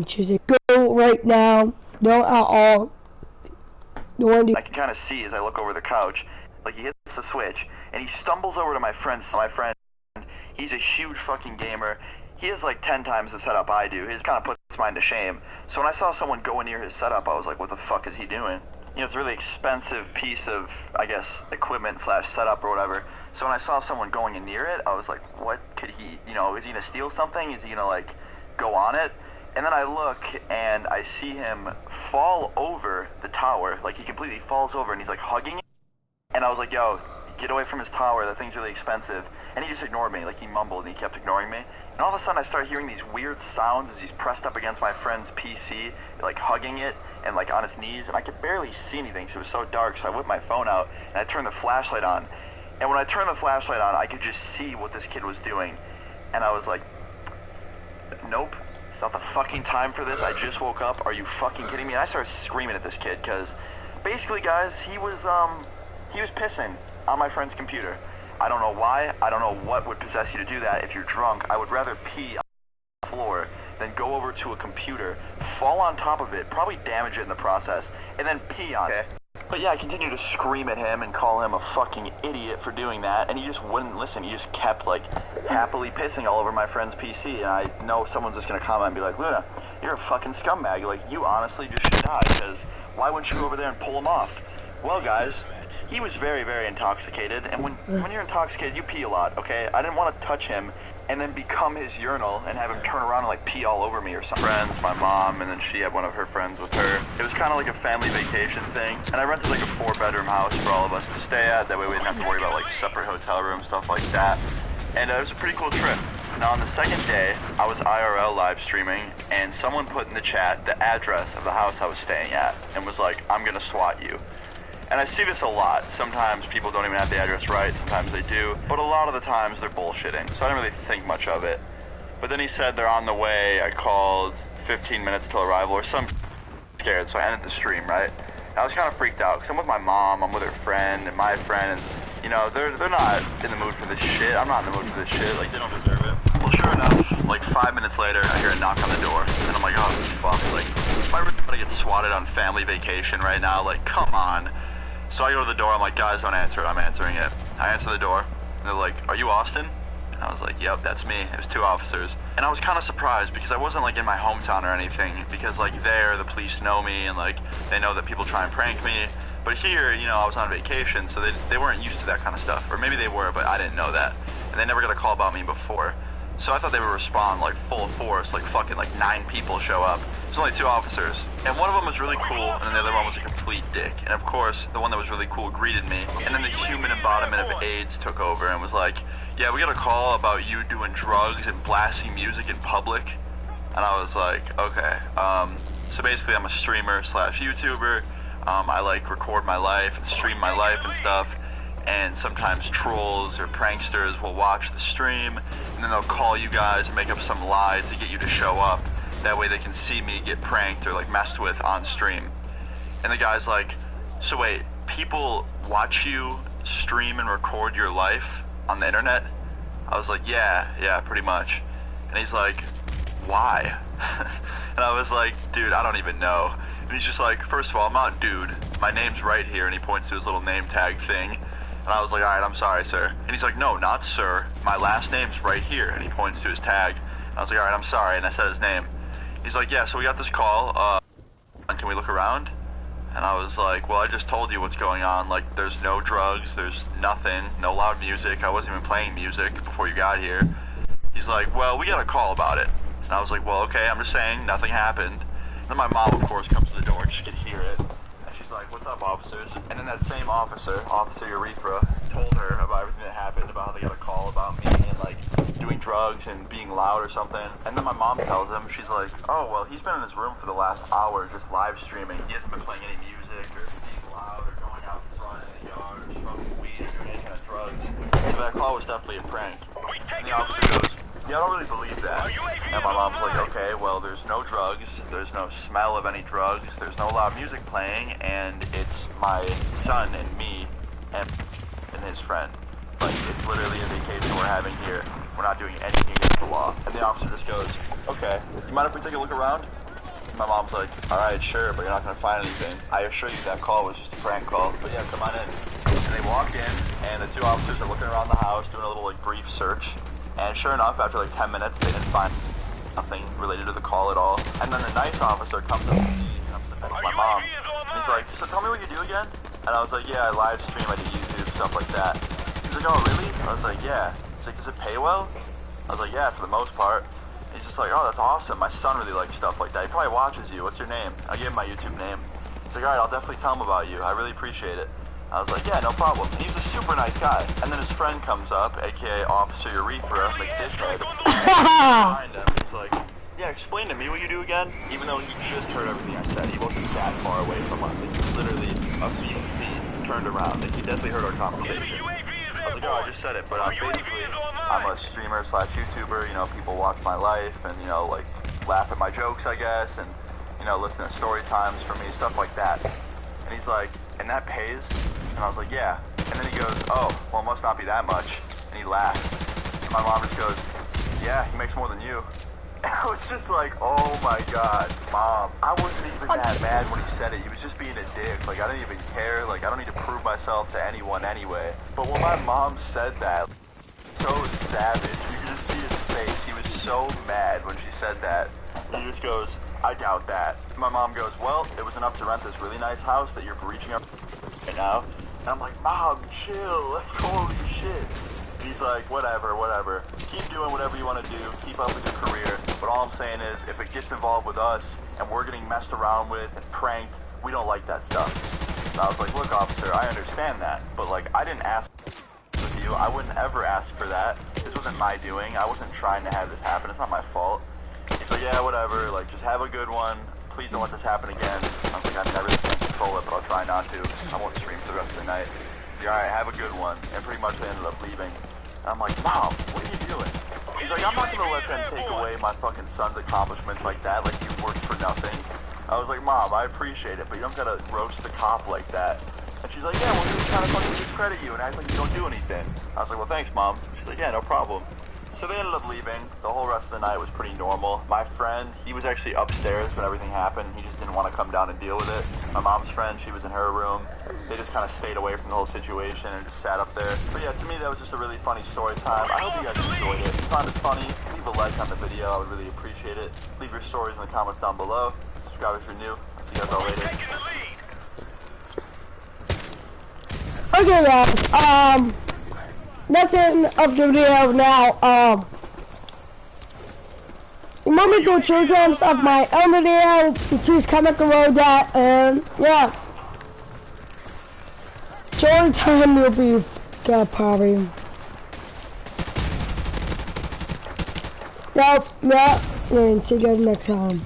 She said, go right now. Don't at all. Don't want to. I can kind of see as I look over the couch, like he hits the switch, and he stumbles over to my friend. My friend, he's a huge fucking gamer. He has like 10 times the setup I do. He kind of puts mine to shame. So when I saw someone going near his setup, I was like, what the fuck is he doing? You know, it's a really expensive piece of, I guess, equipment slash setup or whatever. So when I saw someone going in near it, I was like, what could he, you know, is he gonna steal something? Is he gonna like go on it? And then I look and I see him fall over the tower. Like he completely falls over and he's like hugging it. And I was like, yo, get away from his tower, that thing's really expensive. And he just ignored me, like he mumbled and he kept ignoring me. And all of a sudden I started hearing these weird sounds as he's pressed up against my friend's PC, like hugging it and like on his knees. And I could barely see anything because it was so dark, so I whipped my phone out and I turned the flashlight on. And when I turned the flashlight on, I could just see what this kid was doing. And I was like, nope, it's not the fucking time for this. I just woke up. Are you fucking kidding me? And I started screaming at this kid because basically, guys, he was pissing on my friend's computer. I don't know why. I don't know what would possess you to do that. If you're drunk, I would rather pee on the floor than go over to a computer, fall on top of it, probably damage it in the process, and then pee on it. But yeah, I continued to scream at him and call him a fucking idiot for doing that, and he just wouldn't listen. He just kept, like, happily pissing all over my friend's PC, and I know someone's just gonna comment and be like, Luna, you're a fucking scumbag. Like, you honestly just should die, because why wouldn't you go over there and pull him off? Well, guys, he was very, very intoxicated, and when you're intoxicated, you pee a lot, okay? I didn't want to touch him and then become his urinal and have him turn around and like pee all over me or something. Friends, my mom, and then she had one of her friends with her. It was kind of like a family vacation thing, and I rented like a 4-bedroom house for all of us to stay at. That way we didn't have to worry about like separate hotel rooms, stuff like that. And it was a pretty cool trip. Now on the second day, I was IRL live streaming, and someone put in the chat the address of the house I was staying at, and was like, I'm gonna SWAT you. And I see this a lot. Sometimes people don't even have the address right, sometimes they do, but a lot of the times they're bullshitting, so I didn't really think much of it. But then he said they're on the way. I called 15 minutes till arrival or some scared, so I ended the stream, right? And I was kind of freaked out, because I'm with my mom, I'm with her friend, and my friend, and, you know, they're not in the mood for this shit. I'm not in the mood for this shit, like, they don't deserve it. Well, sure enough, like 5 minutes later, I hear a knock on the door, and I'm like, oh, fuck, like, am I really gonna get swatted on family vacation right now? Like, come on. So I go to the door, I'm like, guys, don't answer it, I'm answering it. I answer the door, and they're like, are you Austin? And I was like, yep, that's me. It was 2 officers. And I was kind of surprised, because I wasn't like in my hometown or anything, because like there, the police know me, and like, they know that people try and prank me. But here, you know, I was on vacation, so they weren't used to that kind of stuff. Or maybe they were, but I didn't know that. And they never got a call about me before. So I thought they would respond like full force, like fucking like 9 people show up. There's only 2 officers, and one of them was really cool, and then the other one was a complete dick. And of course, the one that was really cool greeted me, and then the human embodiment of AIDS took over and was like, yeah, we got a call about you doing drugs and blasting music in public. And I was like, okay. So basically I'm a streamer slash YouTuber. I like record my life and stream my life and stuff. And sometimes trolls or pranksters will watch the stream, and then they'll call you guys and make up some lie to get you to show up. That way they can see me get pranked or like messed with on stream. And the guy's like, so wait, people watch you stream and record your life on the internet? I was like, yeah, pretty much. And he's like, why? And I was like, dude, I don't even know. And he's just like, first of all, I'm not dude. My name's right here. And he points to his little name tag thing. And I was like, alright, I'm sorry, sir. And he's like, no, not sir. My last name's right here. And he points to his tag. And I was like, alright, I'm sorry. And I said his name. He's like, yeah, so we got this call. Can we look around? And I was like, well, I just told you what's going on. Like, there's no drugs, there's nothing, no loud music. I wasn't even playing music before you got here. He's like, well, we got a call about it. And I was like, well, okay, I'm just saying, nothing happened. And then my mom, of course, comes to the door, she could hear it. And she's like, what's up, officers? And then that same officer, Officer Urethra, told her about everything that happened, about how they got a call about me and, like, doing drugs and being loud or something. And then my mom tells him, she's like, oh, well, he's been in his room for the last hour just live streaming. He hasn't been playing any music or being loud or going out front in the yard or smoking weed or doing any kind of drugs. So that call was definitely a prank. And the officer goes, yeah, I don't really believe that. And my mom's like, okay, well, there's no drugs, there's no smell of any drugs, there's no loud music playing, and it's my son and me and his friend. Like, it's literally a vacation we're having here. We're not doing anything against the law. And the officer just goes, okay, you mind if we take a look around? My mom's like, alright, sure, but you're not gonna find anything. I assure you that call was just a prank call. But yeah, come on in. And they walk in, and the two officers are looking around the house, doing a little like brief search. And sure enough, after like 10 minutes, they didn't find nothing related to the call at all. And then the nice officer comes up to me, and I'm sitting next to my mom, and he's like, so tell me what you do again? And I was like, yeah, I live stream, I do YouTube, stuff like that. He's like, oh really? I was like, yeah. He's like, does it pay well? I was like, yeah, for the most part. And he's just like, oh, that's awesome. My son really likes stuff like that. He probably watches you. What's your name? I gave him my YouTube name. He's like, all right, I'll definitely tell him about you. I really appreciate it. I was like, yeah, no problem. And he's a super nice guy. And then his friend comes up, aka Officer Urethra, like dickhead. Behind him, he's like, yeah, explain to me what you do again. Even though he just heard everything I said, he wasn't that far away from us. Like, he was literally a few feet turned around. Like, he definitely heard our conversation. I was like, oh, I just said it, but basically, I'm a streamer slash YouTuber. You know, people watch my life and, you know, like, laugh at my jokes, I guess, and, you know, listen to story times for me, stuff like that. And he's like, and that pays? And I was like, yeah. And then he goes, oh, well, it must not be that much. And he laughs. And my mom just goes, yeah, he makes more than you. And I was just like, oh my god, Mom. I wasn't even that mad when he said it. He was just being a dick. Like, I didn't even care. Like, I don't need to prove myself to anyone anyway. But when my mom said that, so savage. You could just see his face. He was so mad when she said that. And he just goes, I doubt that. And my mom goes, well, it was enough to rent this really nice house that you're reaching up right now. And I'm like, Mom, chill. Like, holy shit. And he's like, whatever, whatever. Keep doing whatever you want to do. Keep up with your career. But all I'm saying is, if it gets involved with us and we're getting messed around with and pranked, we don't like that stuff. And I was like, look, officer, I understand that. But, like, I didn't ask with you. I wouldn't ever ask for that. This wasn't my doing. I wasn't trying to have this happen. It's not my fault. He's like, yeah, whatever. Like, just have a good one. Please don't let this happen again. I was like, I never can control it, but I'll try not to. I won't stream for the rest of the night. He's like, alright, have a good one. And pretty much they ended up leaving. And I'm like, Mom, what are you doing? He's like, I'm not gonna let them take away my fucking son's accomplishments like that, like you worked for nothing. I was like, Mom, I appreciate it, but you don't gotta roast the cop like that. And she's like, yeah, well, he was trying to fucking discredit you and act like you don't do anything. I was like, well, thanks, Mom. She's like, yeah, no problem. So they ended up leaving. The whole rest of the night was pretty normal. My friend, he was actually upstairs when everything happened. He just didn't want to come down and deal with it. My mom's friend, she was in her room. They just kind of stayed away from the whole situation and just sat up there. But yeah, to me, that was just a really funny story time. I hope you guys enjoyed it. If you found it funny, leave a like on the video. I would really appreciate it. Leave your stories in the comments down below. Subscribe if you're new. I'll see you guys all later. Okay, guys. That's the end of the video now. Remember to choose terms of my own video, to choose comment below that, and yeah. Story time will be probably. Yep, and see you guys next time.